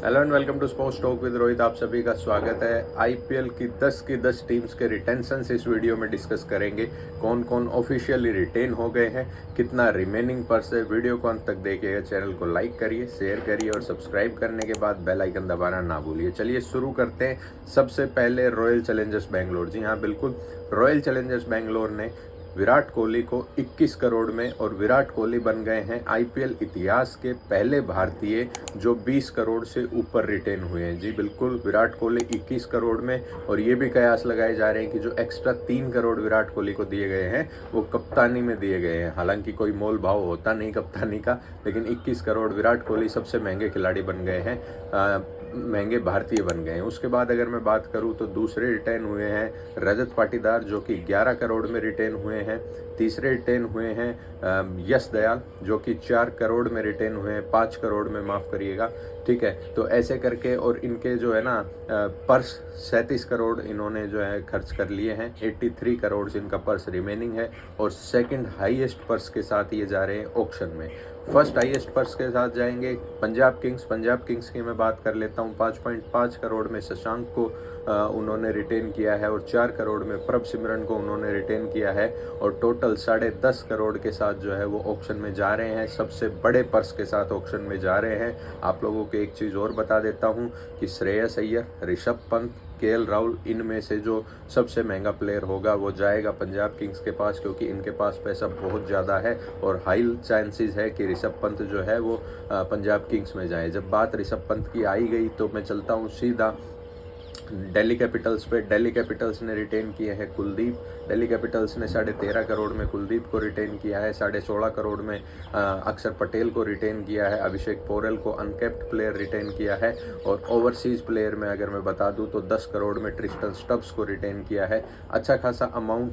Hello and welcome to sports talk with Rohit. आप सभी का स्वागत है। आईपीएल की 10 टीम्स के रिटेंशंस इस वीडियो में डिस्कस करेंगे। कौन कौन ऑफिशियली रिटेन हो गए हैं, कितना रिमेनिंग पर्स है। वीडियो को अंत तक देखिएगा। चैनल को लाइक करिए, शेयर करिए और सब्सक्राइब करने के बाद बेल आइकन दबाना ना भूलिए। चलिए शुरू करते हैं। सबसे पहले रॉयल चैलेंजर्स बेंगलोर। जी हाँ, बिल्कुल, रॉयल चैलेंजर्स बेंगलोर ने विराट कोहली को 21 करोड़ में, और विराट कोहली बन गए हैं आईपीएल इतिहास के पहले भारतीय जो 20 करोड़ से ऊपर रिटेन हुए हैं। जी बिल्कुल, विराट कोहली 21 करोड़ में, और ये भी कयास लगाए जा रहे हैं कि जो एक्स्ट्रा 3 करोड़ विराट कोहली को दिए गए हैं वो कप्तानी में दिए गए हैं। हालांकि कोई मोल भाव होता नहीं कप्तानी का, लेकिन 21 करोड़ विराट कोहली सबसे महंगे खिलाड़ी बन गए हैं, महंगे भारतीय बन गए हैं। उसके बाद अगर मैं बात करूं तो दूसरे रिटेन हुए हैं रजत पाटीदार जो कि 11 करोड़ में रिटेन हुए हैं। तीसरे रिटेन हुए हैं यश दयाल जो कि 4 करोड़ में रिटेन हुए हैं, 5 करोड़ में, माफ़ करिएगा, ठीक है। तो ऐसे करके, और इनके जो है ना पर्स 37 करोड़ इन्होंने जो है खर्च कर लिए हैं। 83 करोड़ इनका पर्स रिमेनिंग है, और सेकंड हाईएस्ट पर्स के साथ ये जा रहे हैं ऑक्शन में। फर्स्ट हाईएस्ट पर्स के साथ जाएंगे पंजाब किंग्स। पंजाब किंग्स की मैं बात कर लेता हूँ। 5.5 करोड़ में शशांक को उन्होंने रिटेन किया है, और 4 करोड़ में प्रभ सिमरन को उन्होंने रिटेन किया है, और टोटल 10.5 करोड़ के साथ जो है वो ऑक्शन में जा रहे हैं। सबसे बड़े पर्स के साथ ऑक्शन में जा रहे हैं। आप लोगों को एक चीज़ और बता देता हूँ कि श्रेयस अय्यर, ऋषभ पंत, केएल राहुल, इनमें से जो सबसे महंगा प्लेयर होगा वो जाएगा पंजाब किंग्स के पास, क्योंकि इनके पास पैसा बहुत ज़्यादा है, और हाई चांसेस है कि ऋषभ पंत जो है वो पंजाब किंग्स में जाए। जब बात ऋषभ पंत की आई गई तो मैं चलता हूँ सीधा दिल्ली कैपिटल्स पे। दिल्ली कैपिटल्स ने रिटेन किए हैं कुलदीप। दिल्ली कैपिटल्स ने 13.5 करोड़ में कुलदीप को रिटेन किया है। 16.5 करोड़ में अक्षर पटेल को रिटेन किया है। अभिषेक पोरेल को अनकैप्ड प्लेयर रिटेन किया है। और ओवरसीज प्लेयर में अगर मैं बता दूं तो 10 करोड़ में ट्रिस्टन स्टब्स को रिटेन किया है। अच्छा खासा अमाउंट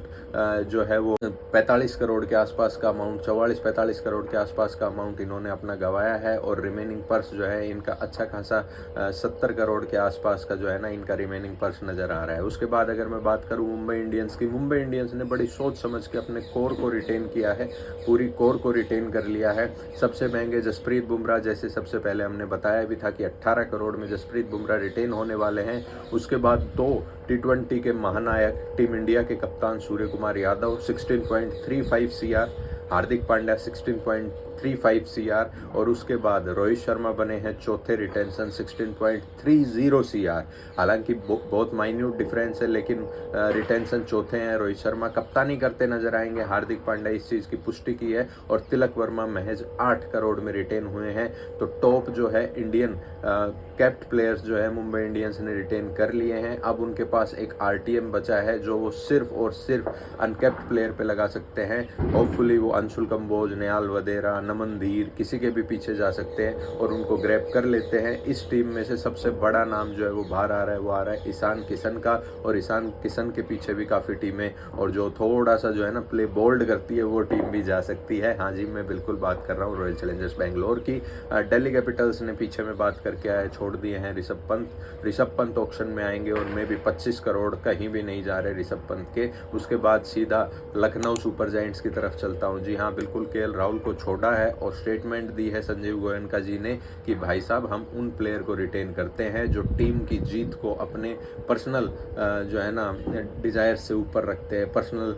जो है वो 45 करोड़ के आसपास का अमाउंट, 44-45 करोड़ के आसपास का अमाउंट इन्होंने अपना गंवाया है। और रिमेनिंग पर्स जो है इनका अच्छा खासा 70 करोड़ के आसपास का जो है ना इनका रिमेनिंग पर्स नजर आ रहा है। उसके बाद अगर मैं बात करूं मुंबई इंडियंस की, मुंबई इंडियंस ने बड़ी सोच समझ के अपने कोर को रिटेन किया है, पूरी कोर को रिटेन कर लिया है। सबसे महंगे जसप्रीत बुमराह, जैसे सबसे पहले हमने बताया भी था कि 18 करोड़ में जसप्रीत बुमराह रिटेन होने वाले हैं। उसके बाद 2 T20 के महानायक टीम इंडिया के कप्तान सूर्य कुमार यादव 16.35 CR, हार्दिक पांड्या 16.35 CR, और उसके बाद रोहित शर्मा बने हैं चौथे रिटेंशन 16.30 CR। हालांकि बहुत माइन्यूट डिफरेंस है, लेकिन रिटेंशन चौथे हैं। रोहित शर्मा कप्तानी करते नजर आएंगे, हार्दिक पांड्या इस चीज़ की पुष्टि की है, और तिलक वर्मा महज 8 करोड़ में रिटेन हुए हैं। तो टॉप जो है इंडियन कैप्ट प्लेयर्स जो है मुंबई इंडियंस ने रिटेन कर लिए हैं। अब उनके पास एक RTM बचा है जो वो सिर्फ और सिर्फ अनकैप्ट प्लेयर पे लगा सकते हैं। होपफुली वो अंशुल कंबोज, निहाल वधेरा, नमन धीर, किसी के भी पीछे जा सकते हैं और उनको ग्रैब कर लेते हैं। इस टीम में से सबसे बड़ा नाम जो है वो बाहर आ रहा है, वो आ रहा है ईशान किशन का, और ईशान किशन के पीछे भी काफ़ी टीमें, और जो थोड़ा सा जो है ना प्ले बोल्ड करती है वो टीम भी जा सकती है। हाँ जी, मैं बिल्कुल बात कर रहा हूँ रॉयल चैलेंजर्स बेंगलोर की। दिल्ली कैपिटल्स ने पीछे में बात करके आए, छोड़ दिए हैं ऋषभ पंत। ऋषभ पंत ऑक्शन में आएंगे, और मैं भी 25 करोड़ कहीं भी नहीं जा रहे ऋषभ पंत के। उसके बाद सीधा लखनऊ सुपर जायंट्स की तरफ चलता हूँ। जी हाँ, बिल्कुल, केएल राहुल को छोड़ा है, और स्टेटमेंट दी है संजीव गोयनका जी ने कि भाई साहब हम उन प्लेयर को रिटेन करते हैं जो टीम की जीत को अपने पर्सनल जो है ना डिजायर से ऊपर रखते हैं, पर्सनल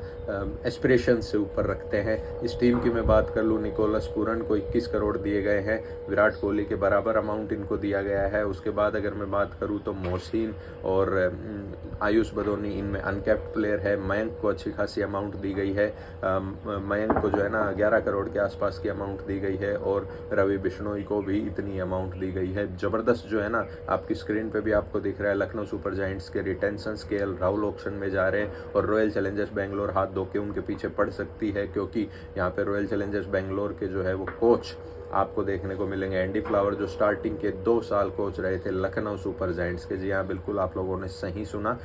एस्पिरेशन से ऊपर रखते हैं। इस टीम की मैं बात कर लूँ, निकोलस पूरन को 21 करोड़ दिए गए हैं, विराट कोहली के बराबर अमाउंट इनको दिया गया है। उसके बाद अगर मैं बात करूँ तो मोहसिन और आयुष बदोनी इनमें अनकैप्ड प्लेयर है। मयंक को अच्छी खासी अमाउंट दी गई है। मयंक को जो है ना 11 करोड़ के आसपास की अमाउंट दी गई है, और रवि बिश्नोई को भी इतनी अमाउंट दी गई है। जबरदस्त जो है ना, आपकी स्क्रीन पे भी आपको दिख रहा है लखनऊ सुपर जायंट्स के रिटेंशंस। केएल राहुल ऑक्शन में जा रहे हैं, और रॉयल चैलेंजर्स बेंगलोर हाथ धो के उनके पीछे पड़ सकती है, क्योंकि यहाँ पे रॉयल चैलेंजर्स बेंगलोर के जो है वो कोच आपको देखने को मिलेंगे एंडी फ्लावर, जो स्टार्टिंग के 2 साल कोच रहे थे लखनऊ सुपर जायंट्स के। जी हाँ, बिल्कुल, आप लोगों ने सही सुना।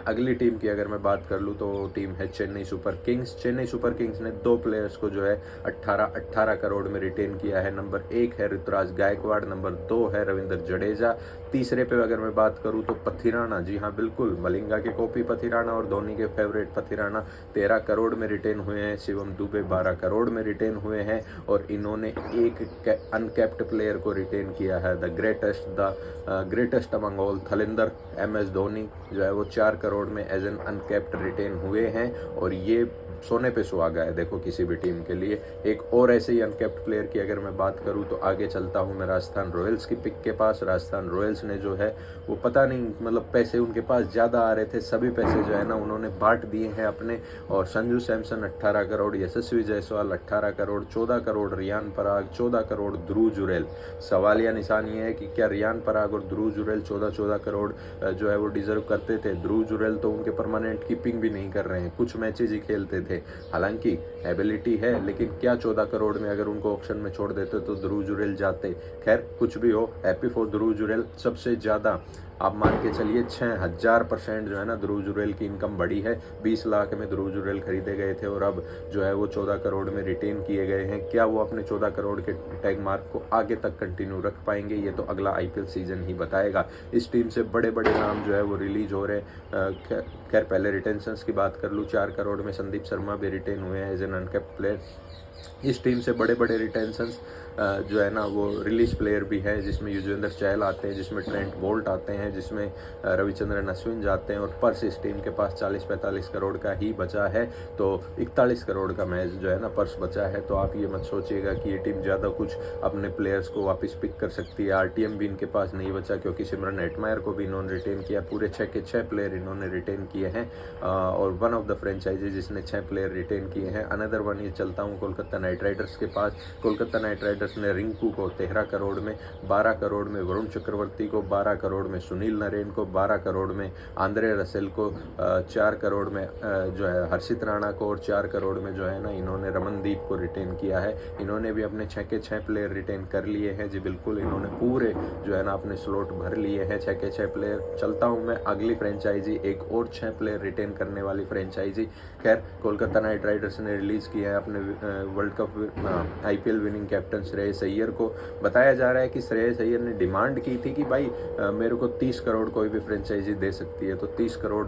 अगली टीम की अगर मैं बात कर लूँ तो टीम है Chennai super Kings. Chennai super Kings ने 2 प्लेयर्स को जो है 18 करोड़ में रिटेन किया है। नंबर 1 है ऋतुराज गायकवाड़, नंबर 2 है रविंद्र जडेजा। तीसरे पे अगर मैं बात करूँ तो पथिराना, जी हाँ बिल्कुल, मलिंगा के कॉपी पथिराना और धोनी के फेवरेट पथिराना 13 करोड़ में रिटेन हुए हैं। शिवम दुबे 12 करोड़ में रिटेन हुए हैं, और इन्होंने 1 अनकैप्ड प्लेयर को रिटेन किया है, द ग्रेटेस्ट अमंग ऑल थलिंदर MS धोनी जो है वो 4 करोड़ में एज एन अनकैप्ड रिटेन हुए हैं, और ये सोने पे सुहागा है देखो किसी भी टीम के लिए। एक और ऐसे ही अनकैप्ड प्लेयर की अगर मैं बात करूं तो आगे चलता हूं मैं राजस्थान रॉयल्स की पिक के पास। राजस्थान रॉयल्स ने जो है वो पता नहीं मतलब पैसे उनके पास ज़्यादा आ रहे थे, सभी पैसे जो है ना उन्होंने बांट दिए हैं अपने, और संजू सैमसन 18 करोड़, यशस्वी जायसवाल 18 करोड़, 14 करोड़ रियान पराग, 14 करोड़ ध्रुव जुरैल। सवालिया निशान ये है कि क्या रियान पराग और ध्रुव जुरैल 14 करोड़ जो है वो डिजर्व करते थे? ध्रुव जुरैल तो उनके परमानेंट कीपिंग भी नहीं कर रहे हैं, कुछ मैचेज ही खेलते थे, हालांकि एबिलिटी है, लेकिन क्या 14 करोड़ में अगर उनको ऑप्शन में छोड़ देते तो ध्रुव जुरैल जाते। खैर कुछ भी हो, हैप्पी फॉर ध्रुव जुरैल। सबसे ज़्यादा आप मान के चलिए 6000% जो है ना ध्रुव जुरैल की इनकम बढ़ी है। 20 लाख में ध्रुव जुरैल खरीदे गए थे और अब जो है वो 14 करोड़ में रिटेन किए गए हैं। क्या वो अपने 14 करोड़ के टैग मार्क को आगे तक कंटिन्यू रख पाएंगे, ये तो अगला IPL सीजन ही बताएगा। इस टीम से बड़े बड़े नाम जो है वो रिलीज हो रहे हैं। खैर पहले रिटेंशंस की बात कर लूँ, 4 करोड़ में संदीप शर्मा भी रिटेन हुए हैं एज एन अनकैप्ड प्लेयर। इस टीम से बड़े बड़े रिटेंशंस जो है ना वो रिलीज प्लेयर भी है, जिसमें युजवेंद्र चहल आते हैं, जिसमें ट्रेंट बोल्ट आते हैं, जिसमें रविचंद्रन अश्विन जाते हैं, और पर्स इस टीम के पास 40-45 करोड़ का ही बचा है। तो 41 करोड़ का मैच जो है ना पर्स बचा है। तो आप ये मत सोचिएगा कि ये टीम ज़्यादा कुछ अपने प्लेयर्स को वापस पिक कर सकती है। RTM भी इनके पास नहीं बचा, क्योंकि सिमरन हेटमायर को भी इन्होंने रिटेन किया। पूरे 6 के 6 प्लेयर इन्होंने रिटेन किए हैं, और वन ऑफ द फ्रेंचाइजी जिसने 6 प्लेयर रिटेन किए हैं। अनदर वन ये चलता हूँ कोलकाता नाइट राइडर्स के पास। कोलकाता नाइट राइडर्स ने रिंकू को 13 करोड़ में, 12 करोड़ में वरुण चक्रवर्ती को, 12 करोड़ में सुनील नरेन को, 12 करोड़ में आंद्रे रसेल को, 4 करोड़ में जो है हर्षित राणा को, और 4 करोड़ में जो है ना इन्होंने रमनदीप को रिटेन किया है। इन्होंने भी अपने 6 के 6 प्लेयर रिटेन कर लिए हैं जी, बिल्कुल इन्होंने पूरे जो है ना अपने स्लॉट भर लिए हैं 6 के 6 प्लेयर। चलता हूँ मैं अगली फ्रेंचाइजी, एक और 6 प्लेयर रिटेन करने वाली फ्रेंचाइजी। खैर कोलकाता नाइट राइडर्स ने रिलीज किया है अपने world cup IPL winning captain Shreyas Iyer को। बताया जा रहा है कि श्रेयस अय्यर ने डिमांड की थी कि भाई मेरे को 30 करोड़ कोई भी फ्रेंचाइजी दे सकती है, तो 30 करोड़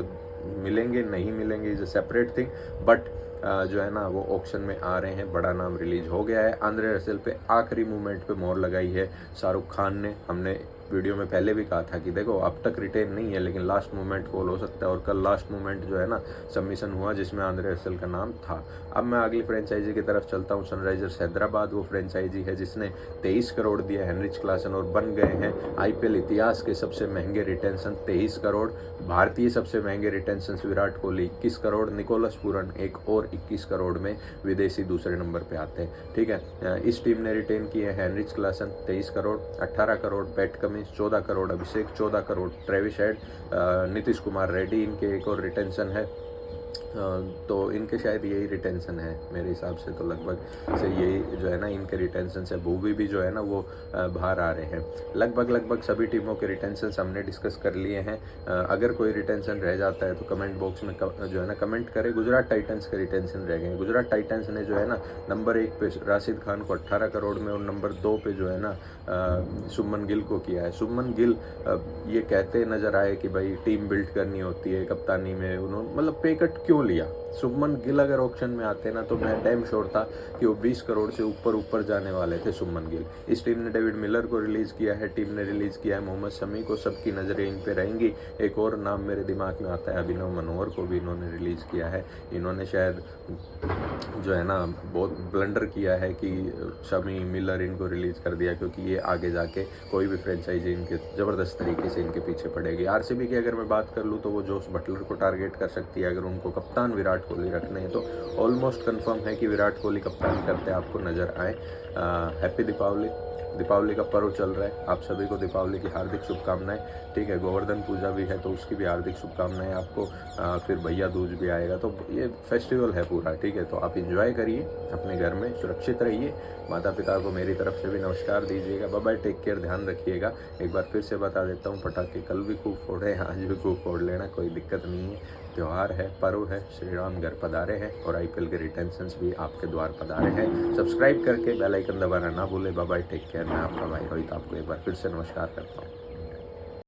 मिलेंगे नहीं मिलेंगे is a separate thing, but जो है ना वो ऑक्शन में आ रहे हैं। बड़ा नाम रिलीज हो गया है। आंद्रे रसेल पे आखिरी मूवमेंट पे मोहर लगाई है शाहरुख खान ने। हमने वीडियो में पहले भी कहा था कि देखो अब तक रिटेन नहीं है, लेकिन लास्ट मूवमेंट कॉल हो सकता है, और कल लास्ट मूवमेंट जो है ना सबमिशन हुआ जिसमें आंद्रे रसेल का नाम था। अब मैं अगली फ्रेंचाइजी की तरफ चलता हूँ, सनराइजर्स हैदराबाद। वो फ्रेंचाइजी है जिसने 23 करोड़ दिया हेनरिच क्लासन, और बन गए हैं IPL इतिहास के सबसे महंगे रिटेंशन 23 करोड़। भारतीय सबसे महंगे retention Virat Kohli 21 crore, Nicholas Pooran एक और 21 करोड़ में, विदेशी दूसरे नंबर पे आते हैं। ठीक है, इस टीम ने रिटेन किए हैं Heinrich Klaasen 23 crore, 18 crore Pat Cummins, 14 crore Abhishek, 14 crore Travis Head, Nitish Kumar Reddy इनके एक और रिटेंशन है। तो इनके शायद यही रिटेंशन है मेरे हिसाब से, तो लगभग से यही जो है ना इनके रिटेंशन से। भूवी भी जो है ना वो बाहर आ रहे हैं। लगभग सभी टीमों के रिटेंशन हमने डिस्कस कर लिए हैं। अगर कोई रिटेंशन रह जाता है तो कमेंट बॉक्स में जो है ना कमेंट करें। गुजरात टाइटंस के रिटेंशन रह गए हैं। गुजरात टाइटंस ने जो है ना नंबर 1 पे राशिद खान को 18 करोड़ में, और नंबर 2 पे जो है ना शुभमन गिल को किया है। शुभमन गिल ये कहते नजर आए कि भाई टीम बिल्ड करनी होती है कप्तानी में, उन्होंने मतलब पे कट क्यों लिया? शुभमन गिल अगर ऑक्शन में आते ना तो मैं डैम श्योर था कि वो 20 करोड़ से ऊपर जाने वाले थे शुभमन गिल। इस टीम ने डेविड मिलर को रिलीज किया है, टीम ने रिलीज किया है मोहम्मद शमी को। सबकी नज़रें इन पे रहेंगी। एक और नाम मेरे दिमाग में आता है, अभिनव मनोहर को भी इन्होंने रिलीज किया है। इन्होंने शायद जो है ना बहुत ब्लंडर किया है कि शमी मिलर इनको रिलीज कर दिया, क्योंकि ये आगे जाके कोई भी फ्रेंचाइजी इनके ज़बरदस्त तरीके से इनके पीछे पड़ेगी। RCB की अगर मैं बात कर लूँ तो वो जोस बटलर को टारगेट कर सकती है। अगर उनको कप्तान विराट कोहली रखने हैं तो ऑलमोस्ट कंफर्म है कि विराट कोहली कप्तान करते आपको नज़र आए। हैप्पी दीपावली का पर्व चल रहा है, आप सभी को दीपावली की हार्दिक शुभकामनाएं। ठीक है, गोवर्धन पूजा भी है तो उसकी भी हार्दिक शुभकामनाएं आपको। फिर भैया दूज भी आएगा, तो ये फेस्टिवल है पूरा। ठीक है, तो आप इंजॉय करिए, अपने घर में सुरक्षित रहिए। माता पिता को मेरी तरफ से भी नमस्कार दीजिएगा। बाय बाय, टेक केयर, ध्यान रखिएगा। एक बार फिर से बता देता हूँ, पटाखे कल भी खूब फोड़े, आज भी खूब फोड़ लेना, कोई दिक्कत नहीं है। त्यौहार है, पर्व है, श्री राम घर पधारे हैं, और IPL के रिटेंशंस भी आपके द्वार पधारे हैं। सब्सक्राइब करके बेल आइकन दबाना ना भूले। Bye bye, take care. मैं आपका भाई रोहित आपको एक बार फिर से नमस्कार करता हूँ।